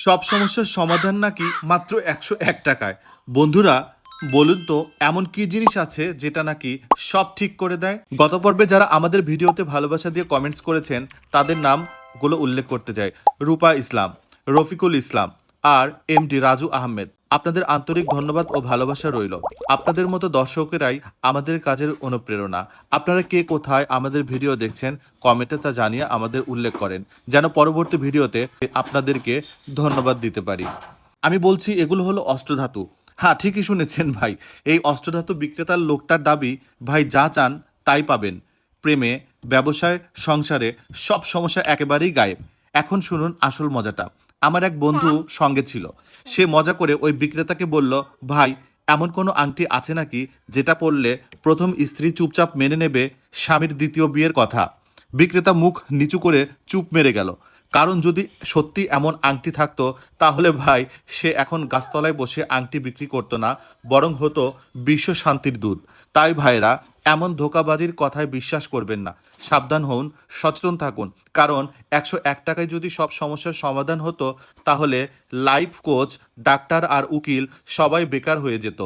সব সমস্যার সমাধান নাকি মাত্র ১০১ টাকায়। বন্ধুরা, বলুন তো এমন কি জিনিস আছে যেটা নাকি সব ঠিক করে দেয়? গত পর্বে যারা আমাদের ভিডিওতে ভালোবাসা দিয়ে কমেন্টস করেছেন তাদের নামগুলো উল্লেখ করতে চাই। রূপা ইসলাম, রফিকুল ইসলাম আর এমডি রাজু আহমেদ। আপনাদের আন্তরিক ধন্যবাদ ও ভালোবাসা রইল। আপনাদের মতো দর্শকেরাই আমাদের কাজের অনুপ্রেরণা। আপনারা কে কোথায় আমাদের ভিডিও দেখছেন কমেন্টে তা জানিয়ে আমাদের উল্লেখ করেন, যেন পরবর্তী ভিডিওতে আপনাদেরকে ধন্যবাদ দিতে পারি। আমি বলছি এগুলো হলো অষ্টধাতু। হ্যাঁ, ঠিকই শুনেছেন ভাই। এই অষ্টধাতু বিক্রেতার লোকটার দাবি, ভাই যা চান তাই পাবেন। প্রেমে, ব্যবসায়, সংসারে সব সমস্যা একেবারেই গায়েব। এখন শুনুন আসল মজাটা। আমার এক বন্ধু সঙ্গে ছিল। সে মজা করে ওই বিক্রেতাকে বলল, ভাই এমন কোনো আংটি আছে নাকি যেটা পরলে প্রথম স্ত্রী চুপচাপ মেনে নেবে স্বামীর দ্বিতীয় বিয়ের কথা? বিক্রেতা মুখ নিচু করে চুপ মেরে গেল। কারণ যদি সত্যি এমন আংটি থাকতো তাহলে ভাই সে এখন গাছতলায় বসে আংটি বিক্রি করতো না, বরং হতো বিশ্ব শান্তির দূত। তাই ভাইরা, এমন ধোঁকাবাজির কথায় বিশ্বাস করবেন না। সাবধান হন, সচেতন থাকুন। কারণ ১০১ টাকায় যদি সব সমস্যার সমাধান হতো তাহলে লাইফ কোচ, ডাক্তার আর উকিল সবাই বেকার হয়ে যেত।